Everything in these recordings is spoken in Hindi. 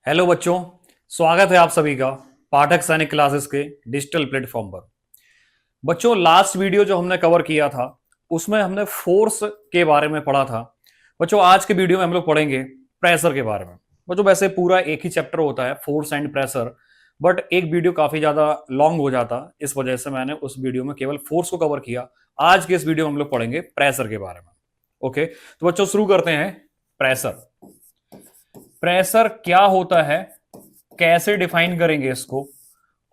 हेलो बच्चों, स्वागत है आप सभी का पाठक सैनिक क्लासेस के डिजिटल प्लेटफॉर्म पर। बच्चों, लास्ट वीडियो जो हमने कवर किया था उसमें हमने फोर्स के बारे में पढ़ा था। बच्चों, आज के वीडियो में हम लोग पढ़ेंगे प्रेशर के बारे में। बच्चों, वैसे पूरा एक ही चैप्टर होता है फोर्स एंड प्रेशर, बट एक वीडियो काफी ज्यादा लॉन्ग हो जाता, इस वजह से मैंने उस वीडियो में केवल फोर्स को कवर किया। आज के इस वीडियो में हम लोग पढ़ेंगे प्रेशर के बारे में। ओके, तो बच्चों शुरू करते हैं। प्रेशर प्रेशर क्या होता है, कैसे डिफाइन करेंगे इसको,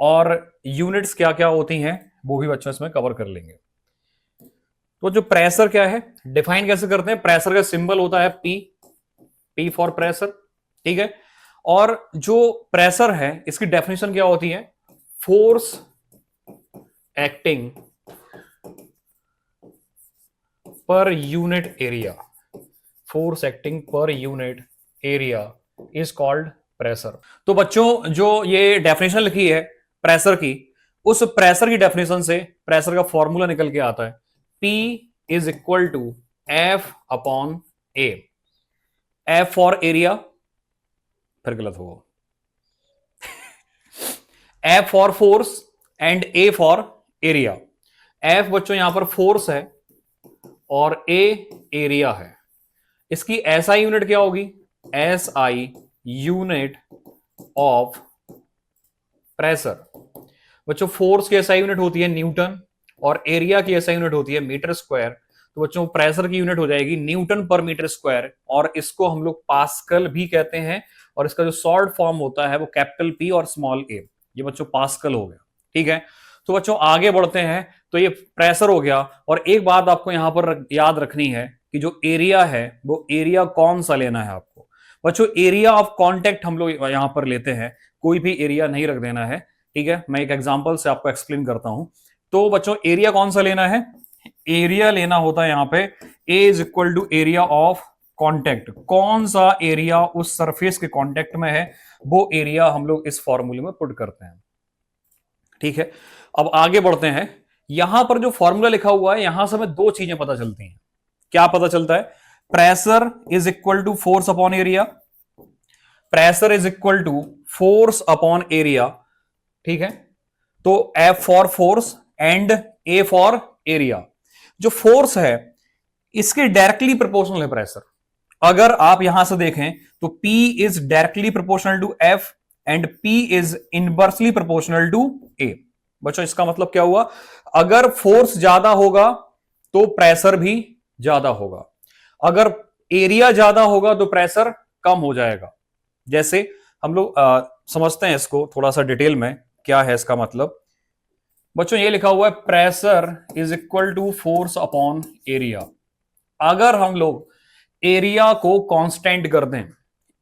और यूनिट्स क्या क्या होती हैं वो भी बच्चों इसमें कवर कर लेंगे। तो जो प्रेशर क्या है, डिफाइन कैसे करते हैं। प्रेशर का सिंबल होता है पी, पी फॉर प्रेशर। ठीक है, और जो प्रेशर है इसकी डेफिनेशन क्या होती है, force acting per unit area. Force acting per unit area is called pressure. तो बच्चों, जो ये डेफिनेशन लिखी है प्रेशर की, उस प्रेशर की डेफिनेशन से प्रेशर का फॉर्मूला निकल के आता है, P is equal to F upon A. F for area, फिर गलत होगा, F for force and A for area. F बच्चों यहां पर फोर्स है और A एरिया है। इसकी SI यूनिट क्या होगी, SI यूनिट ऑफ प्रेशर। बच्चों, फोर्स की SI यूनिट होती है न्यूटन और एरिया की SI यूनिट होती है मीटर स्क्वायर। तो बच्चों प्रेशर की यूनिट हो जाएगी न्यूटन पर मीटर स्क्वायर, और इसको हम लोग पास्कल भी कहते हैं, और इसका जो शॉर्ट फॉर्म होता है वो कैपिटल P और स्मॉल a। ये बच्चों पास्कल हो गया। ठीक है, तो बच्चों आगे बढ़ते हैं। तो ये प्रेशर हो गया, और एक बात आपको यहां पर याद रखनी है कि जो एरिया है वो एरिया कौन सा लेना है आपको। बच्चों, एरिया ऑफ कांटेक्ट हम लोग यहां पर लेते हैं, कोई भी एरिया नहीं रख देना है। ठीक है, मैं एक एग्जांपल से आपको एक्सप्लेन करता हूं। तो बच्चों एरिया कौन सा लेना है, एरिया लेना होता है यहां पे A is equal to area of contact. कौन सा एरिया उस सरफेस के कांटेक्ट में है वो एरिया हम लोग इस फॉर्मूले में पुट करते हैं। ठीक है, अब आगे बढ़ते हैं। यहां पर जो फॉर्मूला लिखा हुआ है यहां से हमें दो चीजें पता चलती हैं। क्या पता चलता है, pressure is equal to force upon area. Pressure is equal to force upon area. ठीक है, तो F for force and A for area. जो फोर्स है इसके डायरेक्टली प्रोपोर्शनल है प्रेशर। अगर आप यहां से देखें तो P is directly proportional to F and P is inversely proportional to A। बच्चों इसका मतलब क्या हुआ, अगर फोर्स ज्यादा होगा तो प्रेशर भी ज्यादा होगा, अगर एरिया ज्यादा होगा तो प्रेशर कम हो जाएगा। जैसे हम लोग समझते हैं इसको थोड़ा सा डिटेल में, क्या है इसका मतलब। बच्चों ये लिखा हुआ है pressure is equal to force upon area. अगर हम लोग एरिया को कांस्टेंट कर दें,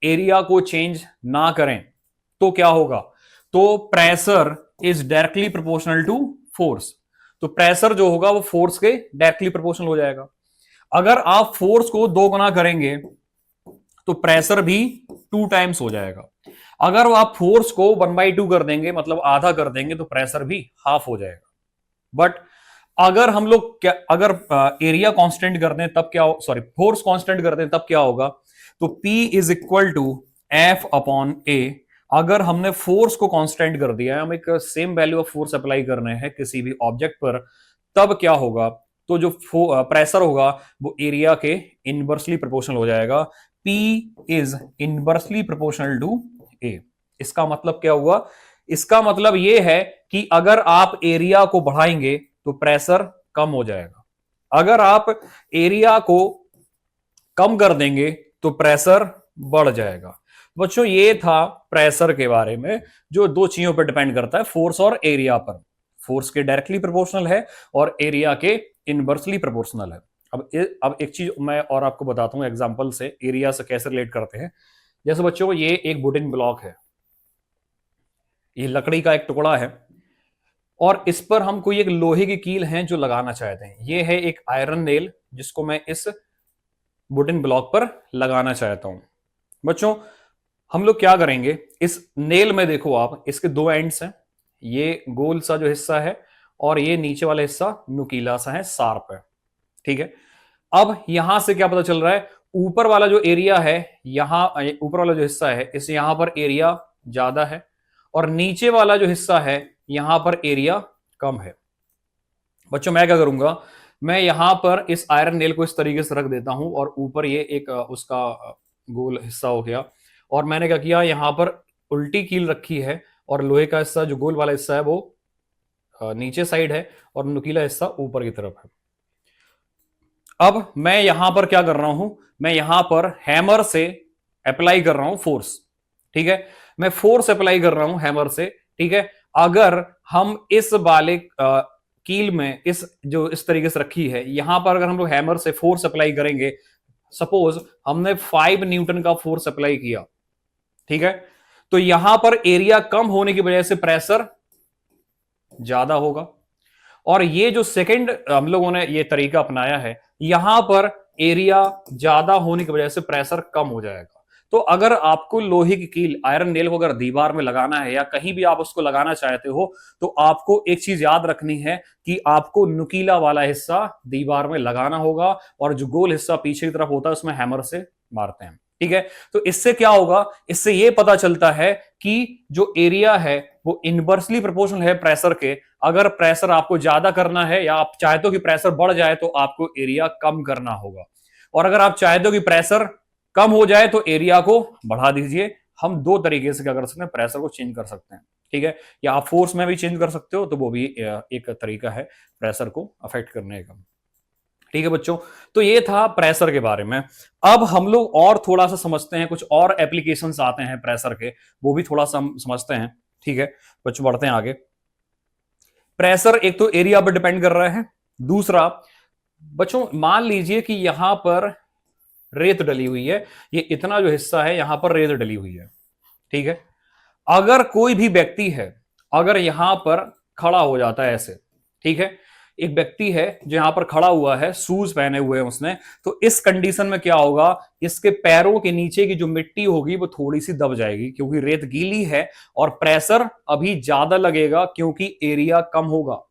एरिया को चेंज ना करें, तो क्या होगा, तो pressure is directly proportional to force. तो प्रेशर जो होगा वो फोर्स के डायरेक्टली प्रोपोर्शनल हो जाएगा। अगर आप फोर्स को 2 गुना करेंगे तो प्रेशर भी 2 टाइम्स हो जाएगा। अगर आप फोर्स को 1/2 कर देंगे, मतलब आधा कर देंगे, तो प्रेशर भी हाफ हो जाएगा। बट अगर हम लोग क्या, अगर एरिया कांस्टेंट कर दें तब क्या, सॉरी फोर्स कांस्टेंट कर दें तब क्या होगा, तो P is equal to F upon A। अगर हमने फोर्स को कांस्टेंट कर दिया है, हम एक same value of force apply करने हैं किसी भी ऑब्जेक्ट पर, तब क्या होगा, तो जो प्रेशर होगा वो एरिया के इनवर्सली प्रोपोर्शनल हो जाएगा। P is inversely proportional to A। इसका मतलब क्या हुआ, इसका मतलब यह है कि अगर आप एरिया को बढ़ाएंगे तो प्रेशर कम हो जाएगा, अगर आप एरिया को कम कर देंगे तो प्रेशर बढ़ जाएगा। बच्चों ये था प्रेशर के बारे में, जो दो चीजों पर डिपेंड करता है, फोर्स और एरिया पर। फोर्स के डायरेक्टली प्रोपोर्शनल है और एरिया के इनवर्सली प्रोपोर्शनल है। अब एक चीज मैं और आपको बताता हूं एग्जांपल से, एरिया से कैसे रिलेट करते हैं। जैसे बच्चों ये एक वुडन ब्लॉक है, ये लकड़ी का एक टुकड़ा है, और इस पर हम कोई एक लोहे की कील है जो लगाना चाहते हैं। ये है एक आयरन नेल जिसको मैं इस वुडन ब्लॉक पर लगाना चाहता हूं। बच्चों हम लोग क्या करेंगे, इस नेल में देखो आप, इसके 2 एंड्स हैं, ये गोल सा जो हिस्सा है और ये नीचे वाला हिस्सा नुकीला सा है, शार्प है। ठीक है, अब यहां से क्या पता चल रहा है, ऊपर वाला जो एरिया है, यहां ऊपर वाला जो हिस्सा है इस यहां पर एरिया ज्यादा है, और नीचे वाला जो हिस्सा है यहां पर एरिया कम है। बच्चों मैं क्या करूंगा, मैं यहां पर इस आयरन नेल को इस तरीके से रख देता हूं, और ऊपर ये एक उसका गोल हिस्सा हो गया, और मैंने क्या किया, यहां पर उल्टी कील रखी है, और लोहे का हिस्सा जो गोल वाला हिस्सा है वो नीचे साइड है, और नुकीला हिस्सा ऊपर की तरफ है। अब मैं यहां पर क्या कर रहा हूं, मैं यहां पर हैमर से अप्लाई कर रहा हूं फोर्स। ठीक है, मैं फोर्स अप्लाई कर रहा हूं हैमर से। ठीक है, अगर हम इस वाले कील में इस तरीके से रखी है, यहां पर अगर हम लोग हैमर से फोर्स अप्लाई करेंगे, सपोज हमने 5 न्यूटन का फोर्स अप्लाई किया, ठीक है, तो यहां पर एरिया कम होने की वजह से प्रेशर ज्यादा होगा। और ये जो सेकंड हम लोगों ने ये तरीका अपनाया है, यहां पर एरिया ज्यादा होने की वजह से प्रेशर कम हो जाएगा। तो अगर आपको लोहे की कील, आयरन नेल को अगर दीवार में लगाना है या कहीं भी आप उसको लगाना चाहते हो, तो आपको एक चीज याद रखनी है कि आपको नुकीला वाला हिस्सा दीवार में लगाना होगा, और जो गोल हिस्सा पीछे की तरफ होता है उसमें हैमर से मारते हैं। ठीक है, तो इससे क्या होगा, इससे यह पता चलता है कि जो एरिया है वो इनवर्सली प्रोपोर्शनल है प्रेशर के। अगर प्रेशर आपको ज्यादा करना है, या आप चाहते हो कि प्रेशर बढ़ जाए, तो आपको एरिया कम करना होगा, और अगर आप चाहते हो कि प्रेशर कम हो जाए तो एरिया को बढ़ा दीजिए। हम दो तरीके से क्या कर सकते हैं, प्रेशर को चेंज कर सकते हैं। ठीक है, या आप फोर्स में भी चेंज कर सकते हो, तो वो भी एक तरीका है प्रेशर को अफेक्ट करने का। ठीक है बच्चों, तो ये था प्रेशर के बारे में। अब हम लोग और थोड़ा सा समझते हैं, कुछ और एप्लीकेशंस आते हैं प्रेशर के, वो भी थोड़ा सा समझते हैं। ठीक है बच्चों, बढ़ते हैं आगे। प्रेशर एक तो एरिया पर डिपेंड कर रहा है, दूसरा बच्चों मान लीजिए कि यहां पर रेत डली हुई है, ये इतना जो हिस्सा है यहां पर रेत डली हुई है। ठीक है, अगर कोई भी व्यक्ति है, अगर यहां पर खड़ा हो जाता है ऐसे, ठीक है, एक व्यक्ति है जो यहां पर खड़ा हुआ है, शूज पहने हुए हैं उसने, तो इस कंडीशन में क्या होगा, इसके पैरों के नीचे की जो मिट्टी होगी वो थोड़ी सी दब जाएगी, क्योंकि रेत गीली है, और प्रेशर अभी ज्यादा लगेगा क्योंकि एरिया कम होगा।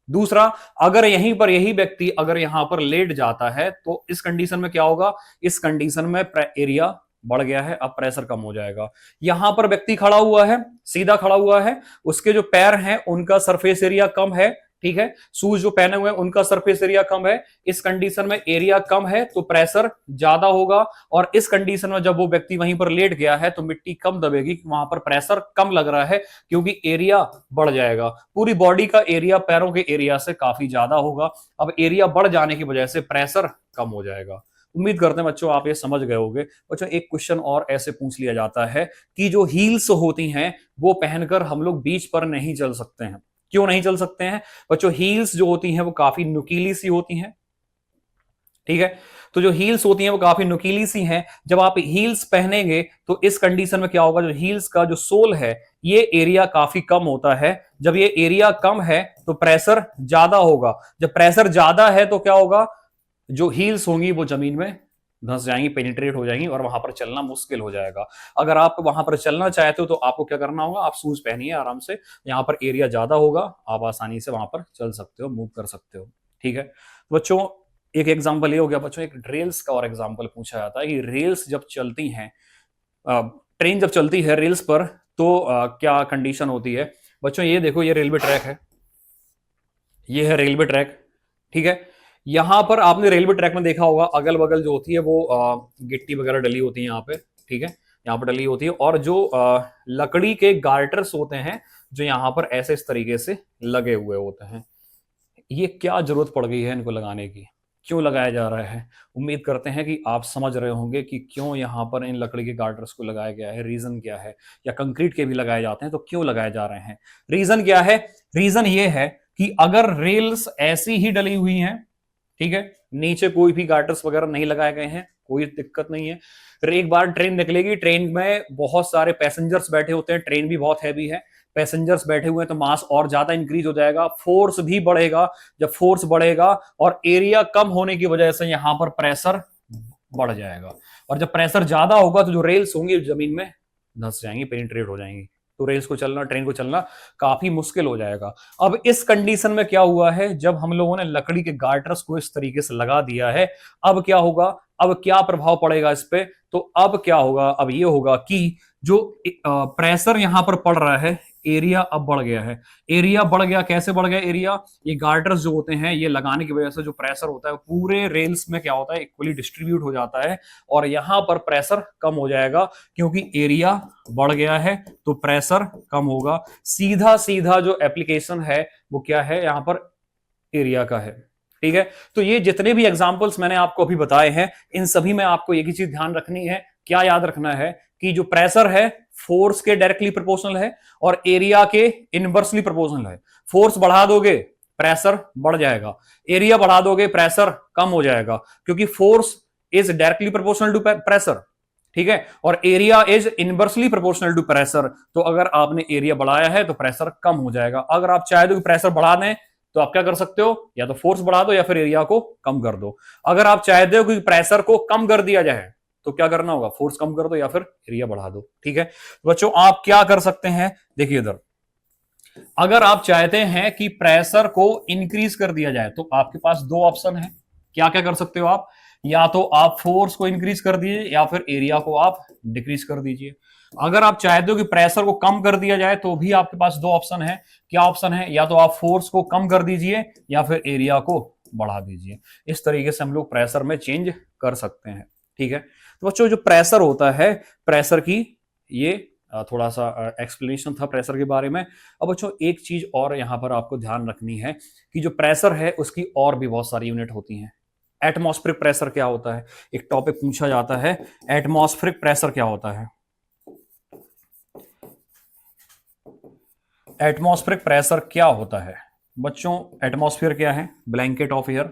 दूसरा, अगर यहीं पर यही व्यक्ति अगर यहां पर लेट जाता है, तो इस कंडीशन में क्या होगा, इस कंडीशन में एरिया बढ़ गया है, अब प्रेशर कम हो जाएगा। यहां पर व्यक्ति खड़ा हुआ है, सीधा खड़ा हुआ है, उसके जो पैर हैं उनका सरफेस एरिया कम है। ठीक है, शूज जो पहने हुए हैं उनका सरफेस एरिया कम है, इस कंडीशन में एरिया कम है तो प्रेशर ज्यादा होगा। और इस कंडीशन में जब वो व्यक्ति वहीं पर लेट गया है तो मिट्टी कम दबेगी, वहां पर प्रेशर कम लग रहा है क्योंकि एरिया बढ़ जाएगा। पूरी बॉडी का एरिया पैरों के एरिया से काफी ज्यादा होगा। अब एरिया बढ़ जाने की वजह से प्रेशर कम हो जाएगा। उम्मीद करते हैं बच्चों आप ये समझ गए होंगे। बच्चों एक क्वेश्चन और ऐसे पूछ लिया जाता है कि जो हील्स होती हैं वो पहनकर हम लोग बीच पर नहीं चल सकते हैं। क्यों नहीं चल सकते हैं बच्चों, हील्स जो होती हैं वो काफी नुकीली सी होती हैं। ठीक है, तो जो हील्स होती हैं वो काफी नुकीली सी हैं। जब आप हील्स पहनेंगे तो इस कंडीशन में क्या होगा, जो हील्स का जो सोल है ये एरिया काफी कम होता है। जब ये एरिया कम है तो प्रेशर ज्यादा होगा। जब प्रेशर ज्यादा है तो क्या होगा, जो हील्स होंगी वो जमीन में धंस जाएंगी, पेनिट्रेट हो जाएंगी, और वहां पर चलना मुश्किल हो जाएगा। अगर आप वहां पर चलना चाहते हो तो आपको क्या करना होगा, आप शूज पहनिए आराम से, यहां पर एरिया ज्यादा होगा, आप आसानी से वहां पर चल सकते हो, मूव कर सकते हो। ठीक है, तो बच्चों एक एग्जाम्पल ये हो गया। बच्चों एक रेल्स का और एग्जाम्पल पूछा जाता है कि रेल्स जब चलती हैं, ट्रेन जब चलती है रेल्स पर, तो क्या कंडीशन होती है। बच्चों ये देखो, ये रेलवे ट्रैक है, ये है रेलवे ट्रैक। ठीक है, यहां पर आपने रेलवे ट्रैक में देखा होगा अगल बगल जो होती है वो गिट्टी वगैरह डली होती है यहाँ पे। ठीक है, यहाँ पर डली होती है, और जो लकड़ी के गार्टर्स होते हैं जो यहाँ पर ऐसे इस तरीके से लगे हुए होते हैं। ये क्या जरूरत पड़ गई है इनको लगाने की, क्यों लगाया जा रहा है। उम्मीद करते हैं कि आप समझ रहे होंगे कि क्यों यहाँ पर इन लकड़ी के गार्टर्स को लगाया गया है, रीजन क्या है। या कंक्रीट के भी लगाए जाते हैं तो क्यों लगाए जा रहे हैं, रीजन क्या है। रीजन ये है कि अगर रेल्स ऐसी ही डली हुई हैं, ठीक है, नीचे कोई भी गार्टर्स वगैरह नहीं लगाए गए हैं, कोई दिक्कत नहीं है। फिर एक बार ट्रेन निकलेगी, ट्रेन में बहुत सारे पैसेंजर्स बैठे होते हैं, ट्रेन भी बहुत हैवी है, पैसेंजर्स बैठे हुए हैं, तो मास और ज्यादा इंक्रीज हो जाएगा, फोर्स भी बढ़ेगा। जब फोर्स बढ़ेगा और एरिया कम होने की वजह से यहां पर प्रेशर बढ़ जाएगा, और जब प्रेशर ज्यादा होगा तो जो रेल्स होंगी जमीन में धंस जाएंगी, पेनिट्रेट हो जाएंगी। तो रेल्स को चलना, ट्रेन को चलना काफी मुश्किल हो जाएगा। अब इस कंडीशन में क्या हुआ है, जब हम लोगों ने लकड़ी के गार्टर्स को इस तरीके से लगा दिया है, अब क्या होगा, अब क्या प्रभाव पड़ेगा इस पे, तो अब क्या होगा, अब ये होगा कि जो प्रेशर यहां पर पड़ रहा है, एरिया अब बढ़ गया है। एरिया बढ़ गया, कैसे बढ़ गया एरिया, ये गार्टर्स जो होते हैं ये लगाने की वजह से जो प्रेशर होता है पूरे रेल्स में क्या होता है, इक्वली डिस्ट्रीब्यूट हो जाता है और यहां पर प्रेशर कम हो जाएगा क्योंकि एरिया बढ़ गया है तो प्रेशर कम होगा। सीधा सीधा जो एप्लीकेशन है वो क्या है, यहां पर एरिया का है। ठीक है, तो ये जितने भी एग्जांपल्स मैंने आपको अभी बताए हैं, इन सभी में आपको एक ही चीज ध्यान रखनी है, क्या याद रखना है कि जो प्रेशर है फोर्स के डायरेक्टली प्रोपोर्शनल है और एरिया के इनवर्सली प्रोपोर्शनल है। फोर्स बढ़ा दोगे प्रेशर बढ़ जाएगा, एरिया बढ़ा दोगे प्रेशर कम हो जाएगा, क्योंकि force is directly proportional to pressure. ठीक है, और area is inversely proportional to pressure. तो अगर आपने एरिया बढ़ाया है तो प्रेशर कम हो जाएगा। अगर आप चाहे तो प्रेशर बढ़ा दें तो आप क्या कर सकते हो, या तो फोर्स बढ़ा दो या फिर एरिया को कम कर दो। अगर आप चाहते हो कि प्रेशर को कम कर दिया जाए तो क्या करना होगा, फोर्स कम कर दो या फिर एरिया बढ़ा दो। ठीक है, तो बच्चों आप क्या कर सकते हैं, देखिए इधर, अगर आप चाहते हैं कि प्रेशर को इंक्रीज कर दिया जाए तो आपके पास दो ऑप्शन है। क्या क्या कर सकते हो आप, या तो आप फोर्स को इंक्रीज कर दीजिए या फिर एरिया को आप डिक्रीज कर दीजिए। अगर आप चाहते हो कि प्रेशर को कम कर दिया जाए तो भी आपके पास दो ऑप्शन है। क्या ऑप्शन है, या तो आप फोर्स को कम कर दीजिए या फिर एरिया को बढ़ा दीजिए। इस तरीके से हम लोग प्रेशर में चेंज कर सकते हैं। ठीक है, तो बच्चों जो प्रेशर होता है, प्रेशर की ये थोड़ा सा एक्सप्लेनेशन था प्रेशर के बारे में। अब बच्चों एक चीज और यहां पर आपको ध्यान रखनी है कि जो प्रेशर है उसकी और भी बहुत सारी यूनिट होती हैं। एटमॉस्फेरिक प्रेशर क्या होता है, एक टॉपिक पूछा जाता है, एटमॉस्फेरिक प्रेशर क्या होता है। एटमॉस्फेरिक प्रेशर क्या होता है बच्चों, एटमॉस्फेयर क्या है, ब्लैंकेट ऑफ एयर।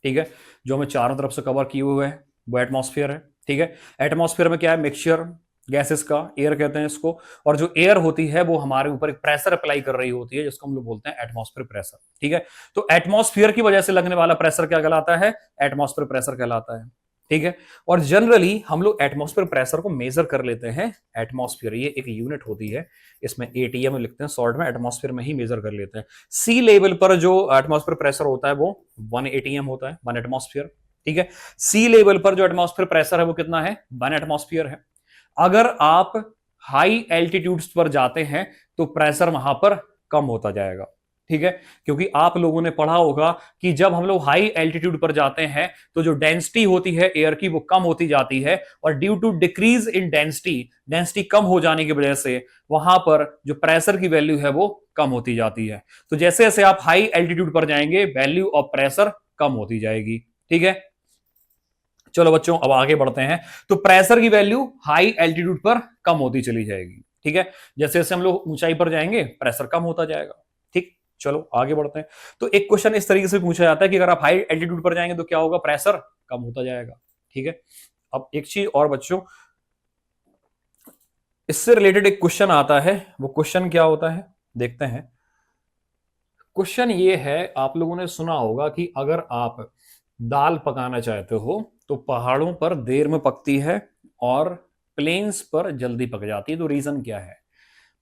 ठीक है, जो हमें चारों तरफ से कवर किए हुए है वो एटमॉस्फेयर है। ठीक है, एटमॉस्फेयर में क्या है, मिक्सचर गैसेस का, एयर कहते हैं इसको, और जो एयर होती है वो हमारे ऊपर एक प्रेशर अप्लाई कर रही होती है जिसको हम लोग बोलते हैं एटमॉस्फेयर प्रेशर। ठीक है, तो एटमॉस्फेयर की वजह से लगने वाला प्रेशर क्या कहलाता है, एटमॉस्फेयर प्रेशर कहलाता है। ठीक है, और जनरली हम लोग एटमॉस्फेयर प्रेशर को मेजर कर लेते हैं। एटमॉस्फेयर ये एक यूनिट होती है, इसमें एटीएम लिखते हैं शॉर्ट में, एटमॉस्फेयर में ही मेजर कर लेते हैं। सी लेवल पर जो एटमॉस्फेयर प्रेशर होता है वो 1 एटीएम होता है, 1 एटमॉस्फेयर। ठीक है, सी लेवल पर जो एटमॉस्फेयर प्रेशर है वो कितना है, 1 एटमॉस्फेयर है। अगर आप हाई एल्टीट्यूड्स पर जाते हैं तो प्रेशर वहां पर कम होता जाएगा। ठीक है, क्योंकि आप लोगों ने पढ़ा होगा कि जब हम लोग हाई एल्टीट्यूड पर जाते हैं तो जो डेंसिटी होती है एयर की वो कम होती जाती है, और due to decrease in density कम हो जाने की वजह से वहां पर जो प्रेशर की वैल्यू है वो कम होती जाती है। तो जैसे जैसे आप हाई एल्टीट्यूड पर जाएंगे वैल्यू ऑफ प्रेशर कम होती जाएगी। ठीक है, चलो बच्चों अब आगे बढ़ते हैं। तो प्रेशर की वैल्यू हाई एल्टीट्यूड पर कम होती चली जाएगी। ठीक है, जैसे जैसे हम लोग ऊंचाई पर जाएंगे प्रेशर कम होता जाएगा। ठीक, चलो आगे बढ़ते हैं। तो एक क्वेश्चन इस तरीके से पूछा जाता है कि अगर आप हाई एल्टीट्यूड पर जाएंगे तो क्या होगा, प्रेशर कम होता जाएगा। ठीक है, अब एक चीज और बच्चों, इससे रिलेटेड एक क्वेश्चन आता है, वो क्वेश्चन क्या होता है देखते हैं। क्वेश्चन ये है, आप लोगों ने सुना होगा कि अगर आप दाल पकाना चाहते हो तो पहाड़ों पर देर में पकती है और प्लेन्स पर जल्दी पक जाती है, तो रीजन क्या है।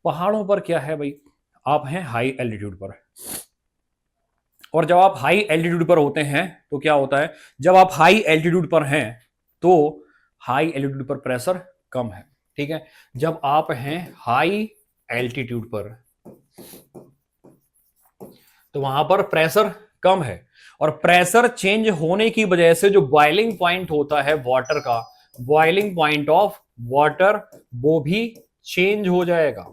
पहाड़ों पर क्या है भाई, आप हैं हाई एल्टीट्यूड पर, और जब आप हाई एल्टीट्यूड पर होते हैं तो क्या होता है, जब आप हाई एल्टीट्यूड पर हैं तो हाई एल्टीट्यूड पर प्रेशर कम है। ठीक है, जब आप हैं हाई एल्टीट्यूड पर तो वहां पर प्रेशर कम है, और प्रेशर चेंज होने की वजह से जो बॉइलिंग पॉइंट होता है वाटर का, बॉइलिंग पॉइंट ऑफ वाटर वो भी चेंज हो जाएगा।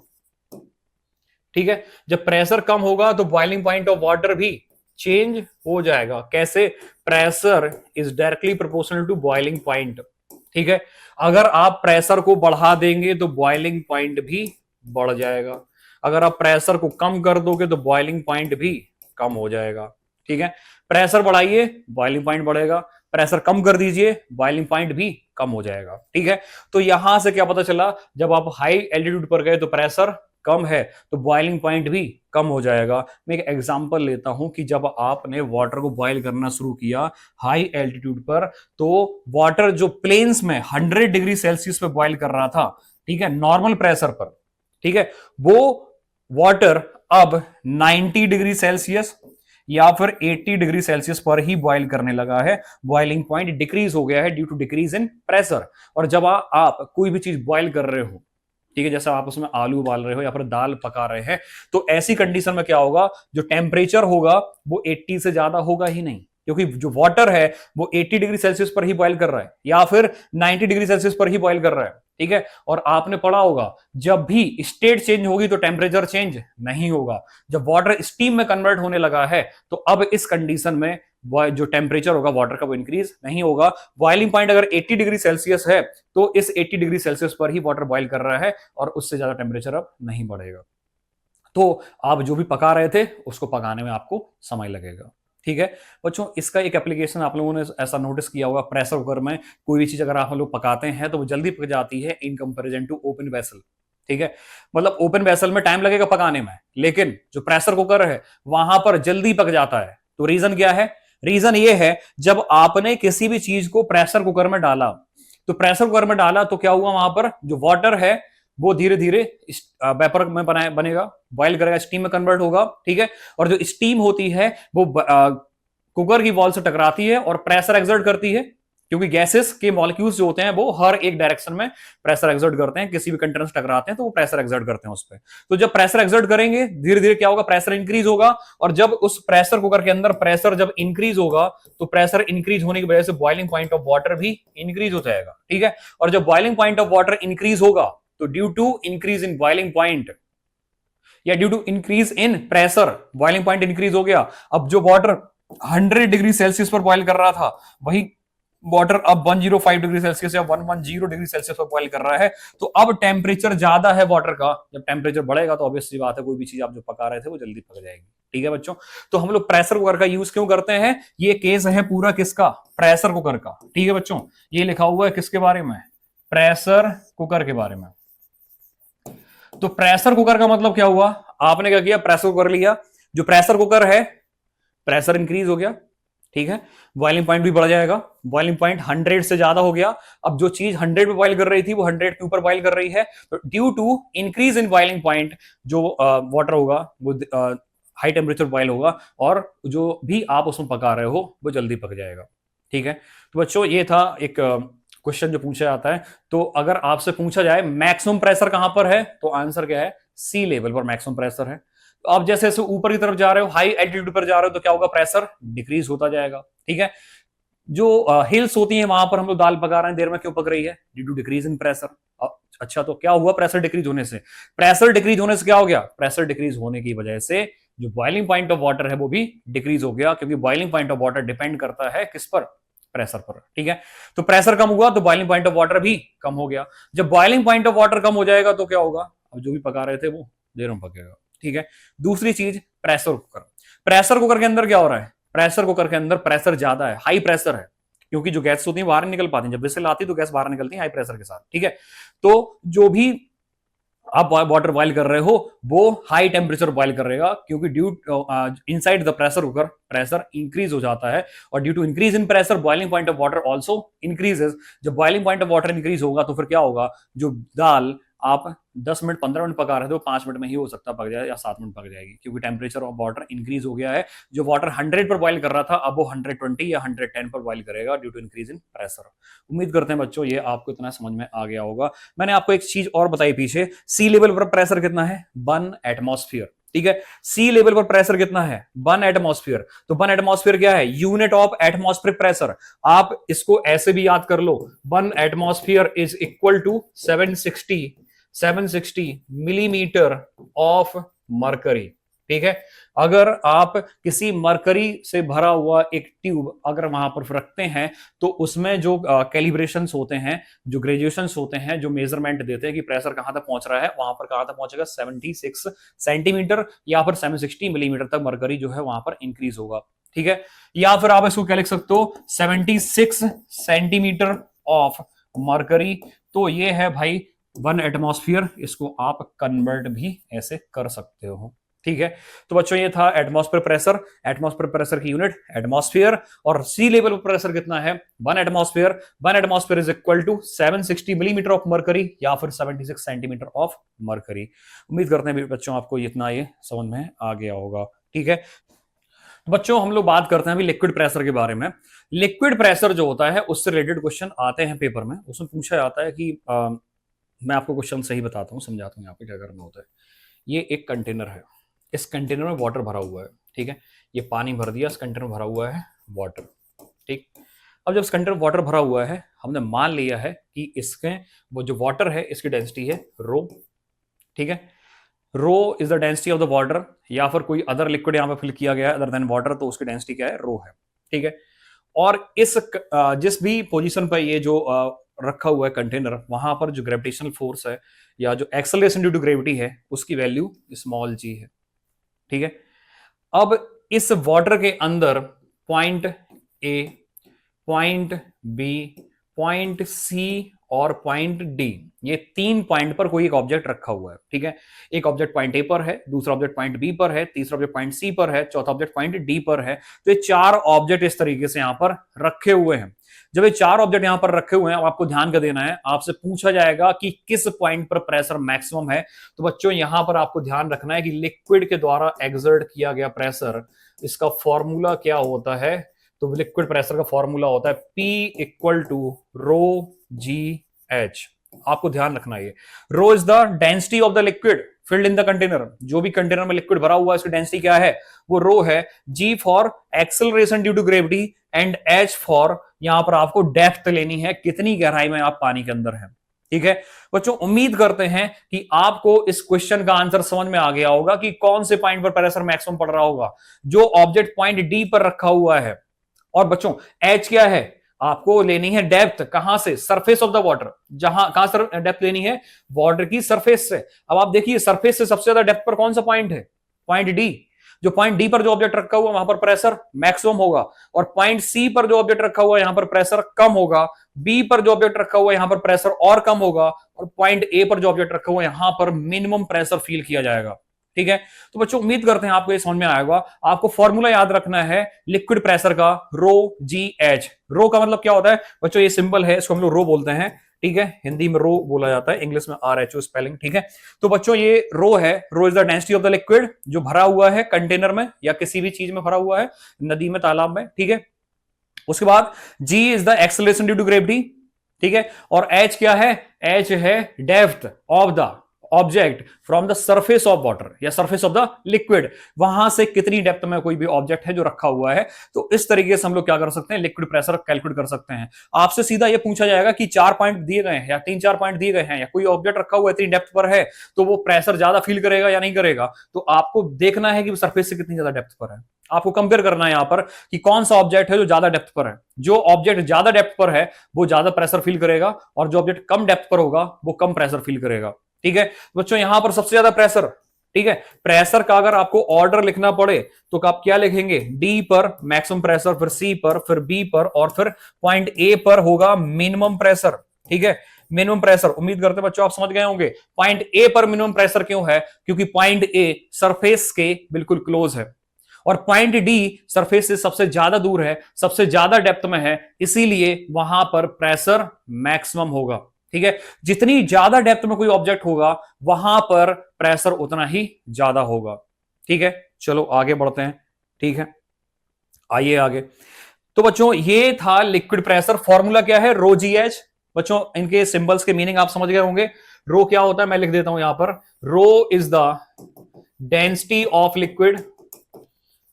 ठीक है, जब प्रेशर कम होगा तो बॉइलिंग पॉइंट ऑफ वाटर भी चेंज हो जाएगा। कैसे, pressure is directly proportional to boiling point. ठीक है, अगर आप प्रेशर को बढ़ा देंगे तो बॉइलिंग पॉइंट भी बढ़ जाएगा, अगर आप प्रेशर को कम कर दोगे तो बॉइलिंग पॉइंट भी कम हो जाएगा। ठीक है, प्रेशर बढ़ाइए बॉइलिंग पॉइंट बढ़ेगा, प्रेशर कम कर दीजिए बॉइलिंग पॉइंट भी कम हो जाएगा। ठीक है, तो यहां से क्या पता चला, जब आप हाई एल्टीट्यूड पर गए तो प्रेशर कम है तो बॉइलिंग पॉइंट भी कम हो जाएगा। मैं एक एग्जांपल लेता हूं कि जब आपने वाटर को बॉईल करना शुरू किया हाई एल्टीट्यूड पर, तो वाटर जो प्लेन्स में 100 डिग्री सेल्सियस पे बॉईल कर रहा था, ठीक है, नॉर्मल प्रेशर पर, ठीक है, वो वाटर अब 90 डिग्री सेल्सियस या फिर 80 डिग्री सेल्सियस पर ही बॉईल करने लगा है, बॉइलिंग पॉइंट डिक्रीज हो गया है due to decrease in pressure. और जब आप कोई भी चीज बॉईल कर रहे हो, ठीक है, जैसे आप उसमें आलू उबाल रहे हो या फिर दाल पका रहे हैं, तो ऐसी कंडीशन में क्या होगा, जो टेम्परेचर होगा वो 80 से ज्यादा होगा ही नहीं, क्योंकि जो वाटर है वो 80 डिग्री सेल्सियस पर ही बॉईल कर रहा है या फिर 90 डिग्री सेल्सियस पर ही बॉईल कर रहा है। ठीक है, और आपने पढ़ा होगा जब भी स्टेट चेंज होगी तो टेम्परेचर चेंज नहीं होगा। जब वाटर स्टीम में कन्वर्ट होने लगा है तो अब इस कंडीशन में जो टेम्परेचर होगा वाटर का वो इंक्रीज नहीं होगा। बॉइलिंग पॉइंट अगर 80 डिग्री सेल्सियस है तो इस 80 डिग्री सेल्सियस पर ही वाटर बॉईल कर रहा है और उससे ज्यादा टेम्परेचर अब नहीं बढ़ेगा। तो आप जो भी पका रहे थे उसको पकाने में आपको समय लगेगा। ठीक है बच्चों, इसका एक एप्लीकेशन आप लोगों ने ऐसा नोटिस किया होगा, प्रेशर कुकर में कोई भी चीज अगर आप लोग पकाते हैं तो वो जल्दी पक जाती है in comparison to open vessel. ठीक है, मतलब ओपन वेसल में टाइम लगेगा पकाने में, लेकिन जो प्रेशर कुकर है वहां पर जल्दी पक जाता है। तो रीजन क्या है? रीजन ये है, जब आपने किसी भी चीज को प्रेशर कुकर में डाला, तो प्रेशर कुकर में डाला तो क्या हुआ, वहां पर जो वाटर है वो धीरे धीरे वेपर में बनेगा, बॉइल करेगा, स्टीम में कन्वर्ट होगा। ठीक है, और जो स्टीम होती है वो कुकर की वॉल से टकराती है और प्रेशर एक्सर्ट करती है, क्योंकि गैसेस के मॉलिक्यूल्स जो होते हैं वो हर एक डायरेक्शन में प्रेशर एक्सर्ट करते हैं, किसी भी कंटेनर से टकराते हैं तो वो प्रेशर एक्सर्ट करते हैं उस पर। तो जब प्रेशर एक्सर्ट करेंगे धीरे धीरे क्या होगा, प्रेशर इंक्रीज होगा, और जब उस प्रेशर कुकर के अंदर प्रेशर जब इंक्रीज होगा तो प्रेशर इंक्रीज होने की वजह से बॉइलिंग पॉइंट ऑफ वाटर भी इंक्रीज हो जाएगा। ठीक है, और जब boiling point of water increase होगा तो due to increase in boiling point या due to increase in pressure, boiling point increase हो गया। अब जो वाटर 100 डिग्री सेल्सियस पर बॉइल कर रहा था वही वाटर अब 105 डिग्री सेल्सियस या 110 डिग्री सेल्सियस पर बॉइल कर रहा है। तो अब टेम्परेचर ज्यादा है वाटर का, जब टेम्परेचर बढ़ेगा तो ऑब्वियस सी बात है कोई भी चीज आप जो पका रहे थे वो जल्दी पक जाएगी। ठीक है बच्चों, तो हम लोग प्रेशर कुकर का यूज क्यों करते हैं? ये केस है पूरा किसका? प्रेशर कुकर का। ठीक है बच्चों, ये लिखा हुआ है किसके बारे में? प्रेशर कुकर के बारे में। तो प्रेशर कुकर का मतलब क्या हुआ, आपने क्या किया, प्रेशर कुकर लिया, जो प्रेशर कुकर है प्रेशर इंक्रीज हो गया। ठीक है, बॉइलिंग पॉइंट भी बढ़ जाएगा, बॉइलिंग पॉइंट 100 से ज्यादा हो गया। अब जो चीज 100 पे बॉइल कर रही थी वो 100 के ऊपर बॉइल कर रही है, तो due to increase in boiling point जो वाटर होगा वो हाई टेम्परेचर बॉइल होगा और जो भी आप उसमें पका रहे हो वो जल्दी पक जाएगा। ठीक है, तो बच्चों ये था एक क्वेश्चन जो पूछा जाता है। तो अगर आपसे पूछा जाए मैक्सिमम प्रेशर कहां पर है, तो आंसर क्या है? सी लेवल पर मैक्सिमम प्रेशर है। तो आप जैसे जैसे ऊपर की तरफ जा रहे हो, हाई एल्टीट्यूड पर जा रहे हो, तो क्या होगा, प्रेशर डिक्रीज होता जाएगा। ठीक है, जो हिल्स होती हैं वहां पर हम लोग दाल पका रहे हैं, देर में क्यों पक रही है? Due to decrease in pressure. अच्छा, तो क्या हुआ प्रेशर डिक्रीज होने से? प्रेशर डिक्रीज होने से क्या हो गया? प्रेशर डिक्रीज होने की वजह से जो बॉइलिंग पॉइंट ऑफ वाटर है वो भी डिक्रीज हो गया, क्योंकि boiling point of water depend करता है किस पर? प्रेशर पर। ठीक है, तो प्रेशर कम हुआ तो बॉइलिंग पॉइंट ऑफ वाटर भी कम हो गया। जब बॉइलिंग पॉइंट ऑफ वाटर कम हो जाएगा तो क्या होगा? अब जो भी पका रहे थे वो देर में पकेगा। ठीक है, दूसरी चीज प्रेशर कुकर। प्रेशर कुकर के अंदर क्या हो रहा है? प्रेशर कुकर के अंदर प्रेशर ज्यादा है, हाई प्रेशर है, क्योंकि जो गैस होती है बाहर निकल पाती है, जब विसिल आती है तो गैस बाहर निकलती है हाई प्रेशर के साथ। ठीक है, तो जो भी आप वाटर बॉइल कर रहे हो वो हाई टेम्परेचर बॉइल करेगा, क्योंकि due inside the pressure cooker pressure increase हो जाता है, और due to increase in pressure boiling point of water also increases. जब boiling point of water increase होगा तो फिर क्या होगा, जो दाल आप 10 मिनट 15 मिनट पका रहे थे वो 5 मिनट में ही हो सकता पक जाए या 7 मिनट पक जाएगी, क्योंकि टेम्परेचर ऑफ वाटर इंक्रीज हो गया है। जो वाटर 100 पर बॉइल कर रहा था अब वो 120 या 110 पर बॉइल करेगा due to increase in pressure. उम्मीद करते हैं बच्चों ये आपको इतना समझ में आ गया होगा। मैंने आपको एक चीज और बताई पीछे, सी लेवल पर प्रेशर कितना है? 1 एटमॉस्फेयर। ठीक है, सी लेवल पर प्रेशर कितना है? 1 एटमॉस्फेयर। तो 1 एटमॉस्फेयर क्या है? Unit of atmospheric pressure. आप इसको ऐसे भी याद कर लो, 1 atmosphere is equal to 760 millimetre of mercury. ठीक है, अगर आप किसी मरकरी से भरा हुआ एक ट्यूब अगर वहां पर रखते हैं तो उसमें जो कैलिब्रेशंस होते हैं, जो ग्रेजुएशंस होते हैं, जो मेजरमेंट देते हैं कि प्रेशर कहां तक पहुंच रहा है, वहां पर कहां तक पहुंचेगा? 76 सेंटीमीटर या फिर 760 मिलीमीटर तक मरकरी जो है वहां पर इंक्रीज होगा। ठीक है, या फिर आप इसको क्या लिख सकते हो? 76 सेंटीमीटर ऑफ मरकरी। तो ये है भाई 1 एटमॉस्फेयर, इसको आप कन्वर्ट भी ऐसे कर सकते हो। ठीक है। तो बच्चों ये था एटमॉस्फेयर प्रेशर। एटमॉस्फेयर प्रेशर की यूनिट एटमॉस्फेयर, और सी लेवल प्रेशर कितना है, 1 atmosphere. 1 atmosphere is equal to 760 millimetre of mercury या फिर 76 सेंटीमीटर ऑफ मरकरी। उम्मीद करते हैं बच्चों आपको इतना ये समझ में आ गया होगा। ठीक है, तो बच्चों हम लोग बात करते हैं अभी लिक्विड प्रेशर के बारे में। लिक्विड प्रेशर जो होता है उससे रिलेटेड क्वेश्चन आते हैं पेपर में। उसमें पूछा जाता है कि मैं आपको क्वेश्चन सही बताता हूँ, समझाता हूँ यहाँ पे क्या करना होता है। ये एक कंटेनर है, इस कंटेनर में वाटर भरा हुआ है। ठीक है, ये पानी भर दिया, इस कंटेनर में भरा हुआ है वाटर। ठीक, अब जब इस कंटेनर में वाटर भरा हुआ है, हमने मान लिया है कि इसके वो जो वाटर है इसकी डेंसिटी है रो। ठीक है, rho is the density of the water, या फिर कोई अदर लिक्विड यहां पे फिल किया गया है अदर देन वाटर, तो उसकी डेंसिटी क्या है, रो है। ठीक है, और इस जिस भी पोजीशन पर ये जो रखा हुआ है कंटेनर, वहां पर जो ग्रेविटेशनल फोर्स है या जो एक्सेलरेशन ड्यू टू ग्रेविटी है उसकी वैल्यू स्मॉल जी है। ठीक है, अब इस वाटर के अंदर point A, point B, point C और पॉइंट डी, ये 3 पॉइंट पर कोई एक ऑब्जेक्ट रखा हुआ है। ठीक है, एक ऑब्जेक्ट पॉइंट ए पर है, दूसरा ऑब्जेक्ट पॉइंट बी पर है, तीसरा ऑब्जेक्ट पॉइंट सी पर है, चौथा ऑब्जेक्ट पॉइंट डी पर है। तो ये 4 ऑब्जेक्ट इस तरीके से यहां पर रखे हुए हैं। जब ये 4 ऑब्जेक्ट यहां पर रखे हुए हैं, आपको ध्यान का देना है, आपसे पूछा जाएगा कि किस पॉइंट पर प्रेशर मैक्सिमम है। तो बच्चों यहां पर आपको ध्यान रखना है कि लिक्विड के द्वारा एक्सर्ट किया गया प्रेशर, इसका फॉर्मूला क्या होता है। तो लिक्विड प्रेशर का फॉर्मूला होता है P equal to rho G H. आपको ध्यान रखना है, rho is the density of the liquid filled in the container. जो भी कंटेनर में लिक्विड भरा हुआ है उसकी डेंसिटी क्या है, वो रो है। G for acceleration due to gravity, and H for, यहां पर आपको डेप्थ लेनी है, कितनी गहराई में आप पानी के अंदर हैं। ठीक है बच्चों, उम्मीद करते हैं कि आपको इस क्वेश्चन का आंसर समझ में आ गया होगा कि कौन से पॉइंट पर प्रेशर मैक्सिमम पड़ रहा होगा। जो ऑब्जेक्ट पॉइंट डी पर रखा हुआ है, और बच्चों एच क्या है, आपको लेनी है डेप्थ, कहां से, सरफेस ऑफ द वाटर। जहां कहां डेप्थ लेनी है, वाटर की सरफेस से। अब आप देखिए सरफेस से सबसे ज्यादा डेप्थ पर कौन सा पॉइंट है, पॉइंट डी। जो पॉइंट डी पर जो ऑब्जेक्ट रखा हुआ वहां पर प्रेशर मैक्सिमम होगा, और पॉइंट सी पर जो ऑब्जेक्ट रखा हुआ यहां पर प्रेशर कम होगा। बी पर जो ऑब्जेक्ट रखा हुआ यहां पर प्रेशर और कम होगा, और पॉइंट ए पर जो ऑब्जेक्ट रखा हुआ यहां पर मिनिमम प्रेशर फील किया जाएगा। ठीक है, तो बच्चों उम्मीद करते हैं आपको ये समझ में आएगा। आपको फॉर्मूला याद रखना है लिक्विड प्रेशर का, रो जी एच। रो का मतलब क्या होता है बच्चों, ये सिंबल है, इसको हम लोग रो बोलते हैं। ठीक है, हिंदी में रो बोला जाता है, इंग्लिश में RHO स्पेलिंग। ठीक है, तो बच्चों ये रो है, rho is the density of the liquid जो भरा हुआ है कंटेनर में या किसी भी चीज में भरा हुआ है, नदी में, तालाब में। ठीक है, उसके बाद G is the acceleration due to gravity. ठीक है, और एच क्या है, एच है depth of the object from the surface of water या सरफेस ऑफ द लिक्विड, वहां से कितनी डेप्थ में कोई भी ऑब्जेक्ट है जो रखा हुआ है। तो इस तरीके से हम लोग क्या कर सकते हैं, लिक्विड प्रेशर कैलकुलेट कर सकते हैं। आपसे सीधा ये पूछा जाएगा कि 4 पॉइंट दिए गए हैं या 3-4 पॉइंट दिए गए हैं, या कोई ऑब्जेक्ट रखा हुआ है इतनी डेप्थ पर है, तो वो प्रेशर ज्यादा फील करेगा या नहीं करेगा। तो आपको देखना है कि सरफेस से कितनी ज्यादा डेप्थ पर है। आपको कंपेयर करना है यहां पर कि कौन सा ऑब्जेक्ट है जो ज्यादा डेप्थ पर है। जो ऑब्जेक्ट ज्यादा डेप्थ पर है वो ज्यादा प्रेशर फील करेगा, और जो ऑब्जेक्ट कम डेप्थ पर होगा वो कम प्रेशर फील करेगा। ठीक है बच्चों, यहां पर सबसे ज्यादा प्रेशर, ठीक है, प्रेशर का अगर आपको ऑर्डर लिखना पड़े तो आप क्या लिखेंगे, डी पर मैक्सिमम प्रेशर, फिर सी पर, फिर बी पर, और फिर पॉइंट ए पर होगा मिनिमम प्रेशर। ठीक है, मिनिमम प्रेशर, उम्मीद करते बच्चों आप समझ गए होंगे। पॉइंट ए पर मिनिमम प्रेशर क्यों है, क्योंकि पॉइंट ए सरफेस के बिल्कुल क्लोज है, और पॉइंट डी सरफेस से सबसे ज्यादा दूर है, सबसे ज्यादा डेप्थ में है, इसीलिए वहां पर प्रेशर मैक्सिमम होगा। ठीक है, जितनी ज्यादा डेप्थ में कोई ऑब्जेक्ट होगा वहां पर प्रेशर उतना ही ज्यादा होगा। ठीक है, चलो आगे बढ़ते हैं। ठीक है, आइए आगे। तो बच्चों ये था लिक्विड प्रेशर, फॉर्मूला क्या है, रो जी एच। बच्चों इनके सिंबल्स के मीनिंग आप समझ गए होंगे। रो क्या होता है मैं लिख देता हूं यहां पर, rho is the density of liquid,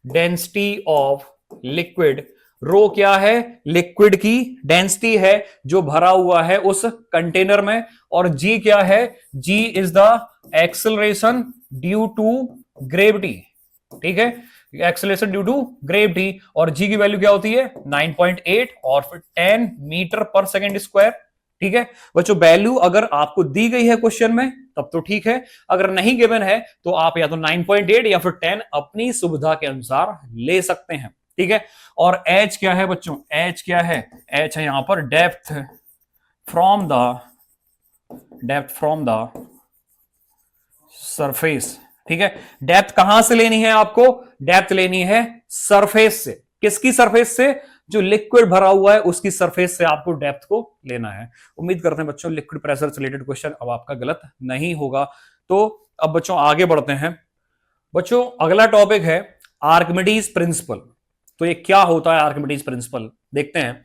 density of liquid. Rho क्या है, लिक्विड की डेंसिटी है जो भरा हुआ है उस कंटेनर में, और जी क्या है, G is the acceleration due to gravity. ठीक है, एक्सेलरेशन ड्यू टू ग्रेविटी, और जी की वैल्यू क्या होती है 9.8 और फिर 10 मीटर पर सेकेंड स्क्वायर। ठीक है बच्चों, वैल्यू अगर आपको दी गई है क्वेश्चन में तब तो ठीक है, अगर नहीं गिवन है तो आप या तो 9.8 या फिर 10 अपनी सुविधा के अनुसार ले सकते हैं। ठीक है, और एच क्या है बच्चों, एच क्या है, एच है यहां पर डेप्थ फ्रॉम द सरफेस ठीक है। डेप्थ कहां से लेनी है आपको? डेप्थ लेनी है सरफेस से। किसकी सरफेस से? जो लिक्विड भरा हुआ है उसकी सरफेस से आपको डेप्थ को लेना है। उम्मीद करते हैं बच्चों लिक्विड प्रेशर से रिलेटेड क्वेश्चन अब आपका गलत नहीं होगा। तो अब बच्चों आगे बढ़ते हैं। बच्चों अगला टॉपिक है आर्किमिडीज प्रिंसिपल। तो ये क्या होता है आर्किमिडीज प्रिंसिपल, देखते हैं।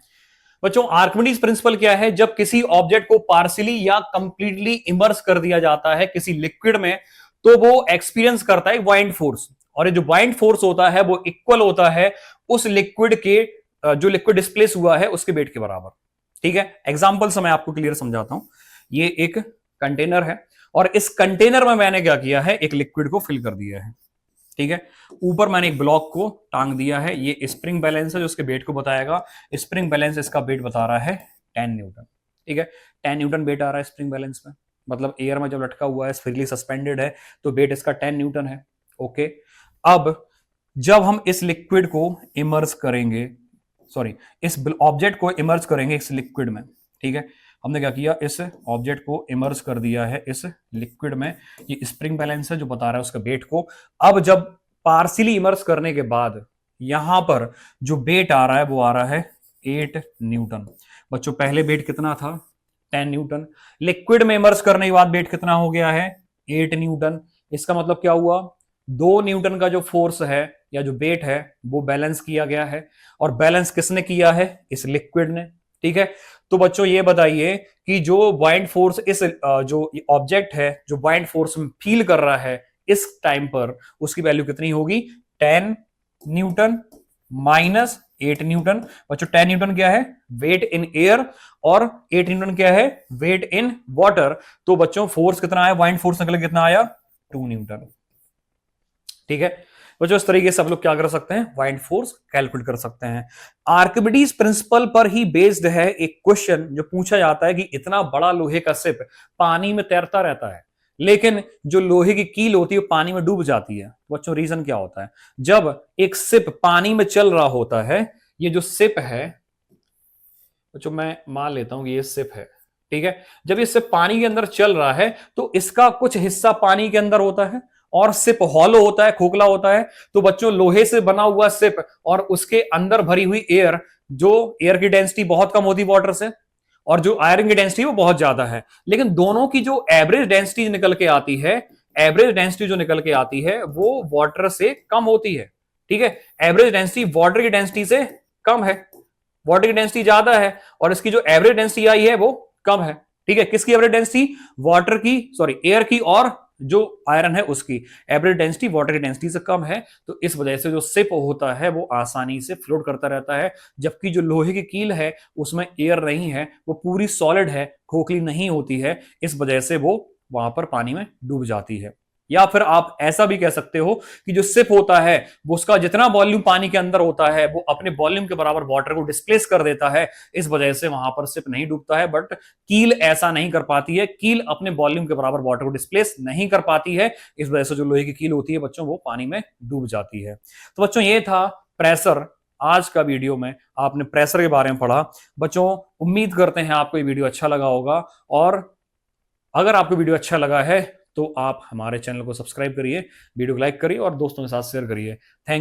बच्चों आर्किमिडीज प्रिंसिपल क्या है? जब किसी ऑब्जेक्ट को पार्शियली या कंप्लीटली इमर्स कर दिया जाता है किसी लिक्विड में, तो वो एक्सपीरियंस करता है बाइंड फोर्स, और ये जो बाइंड फोर्स होता है वो इक्वल होता है उस लिक्विड के जो लिक्विड डिस्प्लेस हुआ है उसके वेट के बराबर। ठीक है, एग्जांपल से मैं आपको क्लियर समझाता हूं। ये एक कंटेनर है और इस कंटेनर में मैंने क्या किया है, एक लिक्विड को फिल कर दिया है। ठीक है, ऊपर मैंने एक ब्लॉक को टांग दिया है, ये स्प्रिंग बैलेंस है जो उसके वेट को बताएगा। स्प्रिंग बैलेंस इसका वेट बता रहा है 10 न्यूटन। ठीक है, 10 न्यूटन वेट आ रहा है स्प्रिंग बैलेंस में, मतलब एयर में जब लटका हुआ है, फ्रीली सस्पेंडेड है, तो वेट इसका 10 न्यूटन है। ओके, अब जब हम इस लिक्विड को इमर्स करेंगे, सॉरी इस ऑब्जेक्ट को इमर्स करेंगे इस लिक्विड में, ठीक है, हमने क्या किया, इस ऑब्जेक्ट को इमर्स कर दिया है इस लिक्विड में। ये स्प्रिंग बैलेंस है जो बता रहा है उसका वेट को। अब जब पार्शियली इमर्स करने के बाद यहां पर जो वेट आ रहा है वो आ रहा है 8 न्यूटन। बच्चों पहले वेट कितना था? 10 न्यूटन। लिक्विड में इमर्स करने के बाद वेट कितना हो गया है? 8 न्यूटन। इसका मतलब क्या हुआ? 2 न्यूटन का जो फोर्स है या जो वेट है वो बैलेंस किया गया है, और बैलेंस किसने किया है? इस लिक्विड ने। ठीक है, तो बच्चों ये बताइए कि जो बाइंड फोर्स इस जो ऑब्जेक्ट है जो बाइंड फोर्स में फील कर रहा है इस टाइम पर, उसकी वैल्यू कितनी होगी? 10 न्यूटन माइनस 8 न्यूटन। बच्चों 10 न्यूटन क्या है? वेट इन एयर, और 8 न्यूटन क्या है? Weight in water. तो बच्चों फोर्स कितना आया? बाइंड फोर्स निकल कितना आया? 2 न्यूटन। ठीक है बच्चों, इस तरीके से आप लोग क्या कर सकते हैं? बाइंड फोर्स कैलकुलेट कर सकते हैं। आर्किमिडीज प्रिंसिपल पर ही बेस्ड है एक क्वेश्चन जो पूछा जाता है कि इतना बड़ा लोहे का शिप पानी में तैरता रहता है, लेकिन जो लोहे की कील होती है वो पानी में डूब जाती है। बच्चों रीजन क्या होता है? जब एक शिप पानी में चल रहा होता है, ये जो शिप है बच्चों, मैं मान लेता हूं कि ये शिप है, ठीक है, जब ये शिप पानी के अंदर चल रहा है तो इसका कुछ हिस्सा पानी के अंदर होता है और शिप हॉलो होता है, खोखला होता है। तो बच्चों लोहे से बना हुआ शिप और उसके अंदर भरी हुई एयर, जो एयर की डेंसिटी बहुत कम होती वाटर से, और जो आयरन की डेंसिटी वो बहुत ज्यादा है, लेकिन दोनों की जो एवरेज डेंसिटी निकल के आती है, एवरेज डेंसिटी जो निकल के आती है वो वाटर से कम होती है। ठीक है, एवरेज डेंसिटी वाटर की डेंसिटी से कम है, वाटर की डेंसिटी ज्यादा है, और इसकी जो एवरेज डेंसिटी आई है वो कम है। ठीक है, किसकी एवरेज डेंसिटी? वाटर की, सॉरी एयर की, और जो आयरन है उसकी एवरेज डेंसिटी वाटर की डेंसिटी से कम है। तो इस वजह से जो शिप होता है वो आसानी से फ्लोट करता रहता है, जबकि जो लोहे की कील है उसमें एयर नहीं है, वो पूरी सॉलिड है, खोखली नहीं होती है, इस वजह से वो वहां पर पानी में डूब जाती है। या फिर आप ऐसा भी कह सकते हो कि जो शिप होता है वो उसका जितना वॉल्यूम पानी के अंदर होता है वो अपने वॉल्यूम के बराबर वाटर को डिस्प्लेस कर देता है, इस वजह से वहां पर शिप नहीं डूबता है। बट कील ऐसा नहीं कर पाती है, कील अपने वॉल्यूम के बराबर वाटर को डिस्प्लेस नहीं कर पाती है, इस वजह से जो लोहे की कील होती है बच्चों वो पानी में डूब जाती है। तो बच्चों ये था प्रेशर। आज का वीडियो में आपने प्रेशर के बारे में पढ़ा। बच्चों उम्मीद करते हैं आपको ये वीडियो अच्छा लगा होगा, और अगर आपको वीडियो अच्छा लगा है तो आप हमारे चैनल को सब्सक्राइब करिए, वीडियो को लाइक करिए और दोस्तों के साथ शेयर करिए। Thank you.